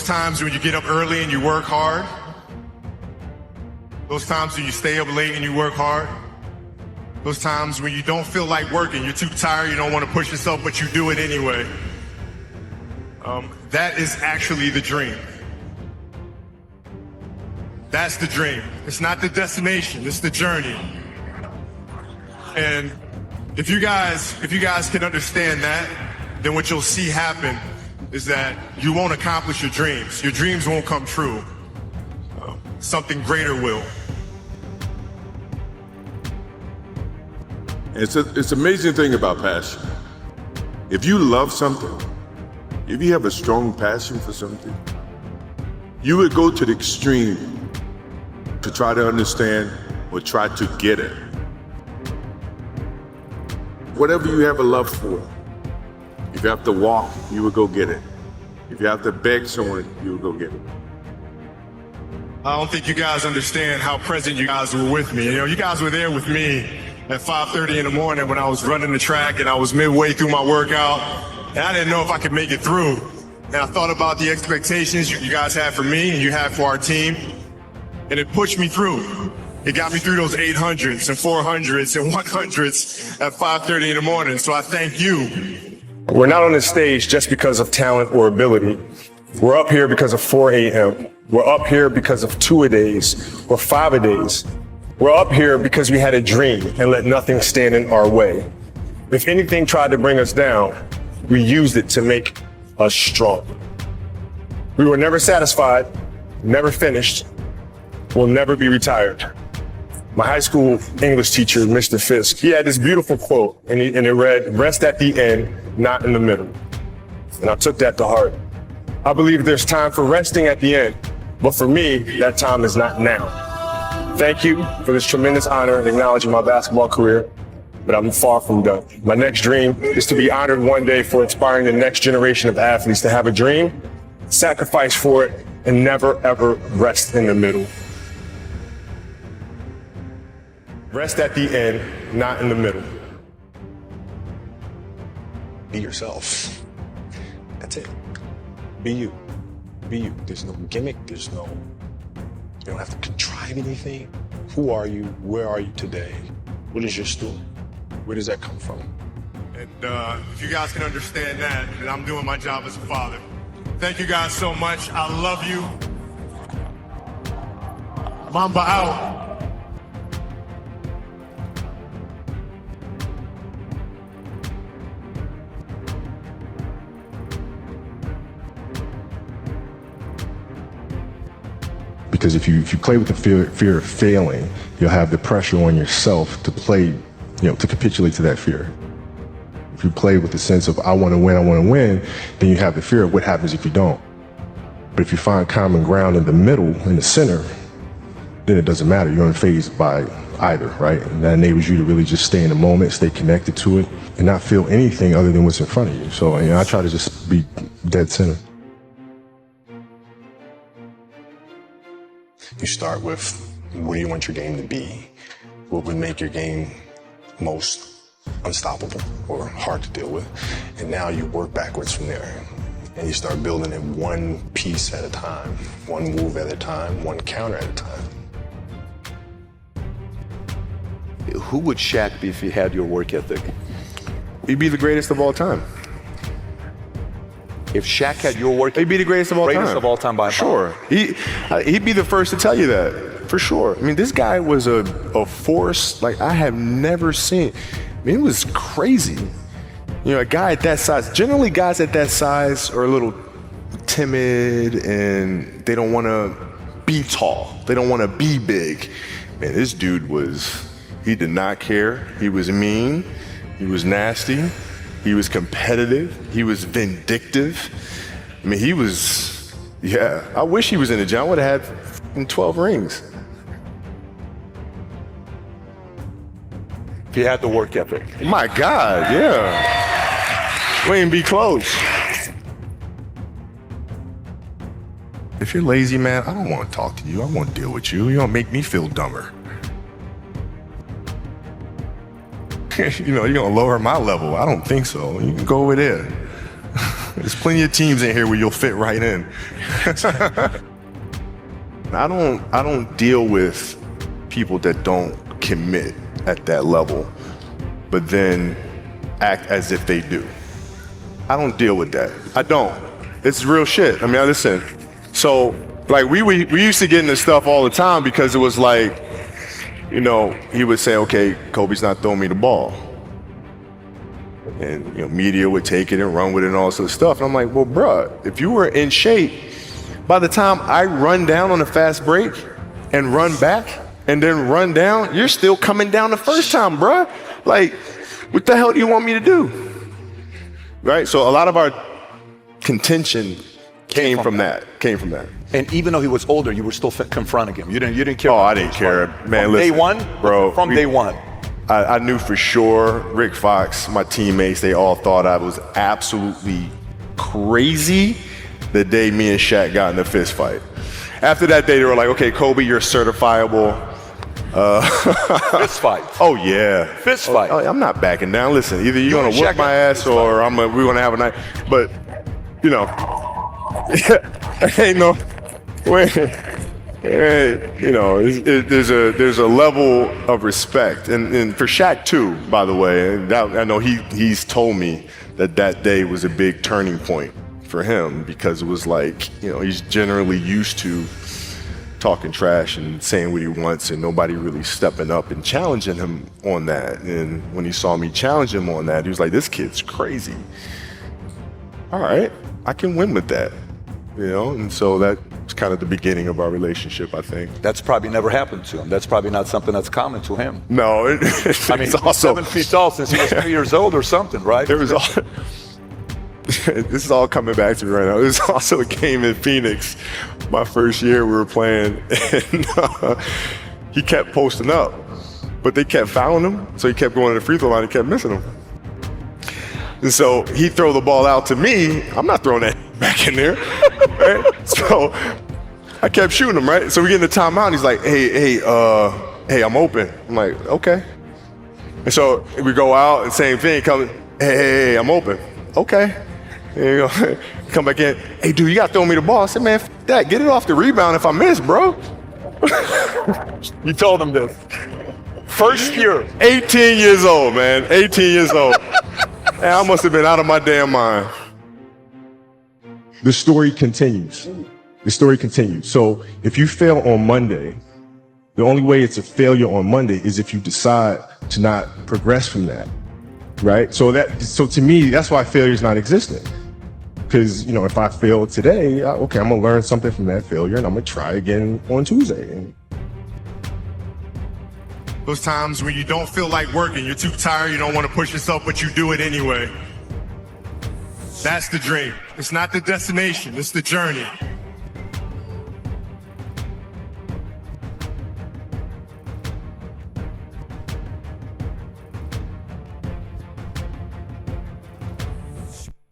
times when you get up early and you work hard. Those times when you stay up late and you work hard. Those times when you don't feel like working, you're too tired, you don't want to push yourself, but you do it anyway. That is actually the dream. That's the dream. It's not the destination, it's the journey. And if you guys can understand that, then what you'll see happen is that you won't accomplish your dreams. Your dreams won't come true. Something greater will. It's an amazing thing about passion. If you love something, if you have a strong passion for something, you would go to the extreme to try to understand or try to get it. Whatever you have a love for, if you have to walk, you would go get it. If you have to beg someone, you would go get it. I don't think you guys understand how present you guys were with me. You know, you guys were there with me at 5:30 in the morning when I was running the track and I was midway through my workout and I didn't know if I could make it through. And I thought about the expectations you guys had for me and you had for our team, and it pushed me through. It got me through those 800s and 400s and 100s at 5:30 in the morning. So I thank you. We're not on this stage just because of talent or ability. We're up here because of 4 a.m. We're up here because of 2-a-days or 5-a-days. We're up here because we had a dream and let nothing stand in our way. If anything tried to bring us down, we used it to make us strong. We were never satisfied, never finished, will never be retired. My high school English teacher, Mr. Fisk, he had this beautiful quote, and it read, "Rest at the end, not in the middle." And I took that to heart. I believe there's time for resting at the end, but for me, that time is not now. Thank you for this tremendous honor in acknowledging my basketball career, but I'm far from done. My next dream is to be honored one day for inspiring the next generation of athletes to have a dream, sacrifice for it, and never ever rest in the middle. Rest at the end, not in the middle. Be yourself. That's it. Be you. Be you. There's no gimmick. You don't have to contrive anything. Who are you? Where are you today? What is your story? Where does that come from? And if you guys can understand that, then I'm doing my job as a father. Thank you guys so much. I love you. Mamba out. Because if you play with the fear of failing, you'll have the pressure on yourself to play, to capitulate to that fear. If you play with the sense of I want to win, then you have the fear of what happens if you don't. But if you find common ground in the middle, in the center, then it doesn't matter. You're unfazed by either, right? And that enables you to really just stay in the moment, stay connected to it, and not feel anything other than what's in front of you. So I try to just be dead center. You start with, what do you want your game to be? What would make your game most unstoppable or hard to deal with? And now you work backwards from there. And you start building it one piece at a time, one move at a time, one counter at a time. Who would Shaq be if he had your work ethic? He'd be the greatest of all time. If Shaq had your work, he'd be the greatest of all time. Greatest of all time by sure. He'd be the first to tell you that, for sure. I mean, this guy was a force like I have never seen. I mean, it was crazy. A guy at that size. Generally, guys at that size are a little timid and they don't want to be tall. They don't want to be big. Man, this dude he did not care. He was mean. He was nasty. He was competitive. He was vindictive. I mean, I wish he was in the gym. I would have had 12 rings. If he had the work ethic. My God, yeah. We ain't be close. If you're lazy, man, I don't want to talk to you. I won't deal with you. You don't make me feel dumber. You're gonna lower my level. I don't think so. You can go over there. There's plenty of teams in here where you'll fit right in. I don't deal with people that don't commit at that level, but then act as if they do. I don't deal with that. I don't. It's real shit. I mean, listen. So, like, we used to get into stuff all the time because it was like, you know, he would say, okay, Kobe's not throwing me the ball. And, you know, media would take it and run with it and all sorts of stuff. And I'm like, well, bruh, if you were in shape, by the time I run down on a fast break and run back and then run down, you're still coming down the first time, bruh. Like, what the hell do you want me to do? Right? So a lot of our contention came from that. And even though he was older, you were still confronting him. You didn't care. Oh, I didn't care, man. From listen, day one, bro. From day one. I knew for sure Rick Fox, my teammates, they all thought I was absolutely crazy the day me and Shaq got in a fist fight. After that day, they were like, okay, Kobe, you're certifiable. Fist fight. Oh, yeah. Fist fight. Oh, I'm not backing down. Listen, either you're going to whoop my ass or we're going to have a night. But, you know, ain't no way. You know, there's a level of respect, and for Shaq too, by the way. I know he's told me that day was a big turning point for him because it was like, you know, he's generally used to talking trash and saying what he wants, and nobody really stepping up and challenging him on that. And when he saw me challenge him on that, he was like, "This kid's crazy. All right, I can win with that." You know, and so that's kind of the beginning of our relationship, I think. That's probably never happened to him. That's probably not something that's common to him. No, I mean, he's also 7 feet tall since he was 3 years old or something, right? There was all. This is all coming back to me right now. There's also a game in Phoenix, my first year we were playing, and he kept posting up, but they kept fouling him, so he kept going to the free throw line and kept missing them. And so he'd throw the ball out to me. I'm not throwing that back in there. Right? So I kept shooting him, right? So we get in the timeout, and he's like, hey, I'm open. I'm like, okay. And so we go out, and same thing, hey, I'm open. Okay. There you go. Come back in. Hey, dude, you got to throw me the ball. I said, man, f that. Get it off the rebound if I miss, bro. You told him this. First year. 18 years old, man. 18 years old. And I must have been out of my damn mind. The story continues. So if you fail on Monday, the only way it's a failure on Monday is if you decide to not progress from that, right? So to me, that's why failure is not existent. Because, you know, if I fail today, okay, I'm gonna learn something from that failure and I'm gonna try again on Tuesday. Those times when you don't feel like working, you're too tired, you don't want to push yourself, but you do it anyway. That's the dream. It's not the destination, it's the journey.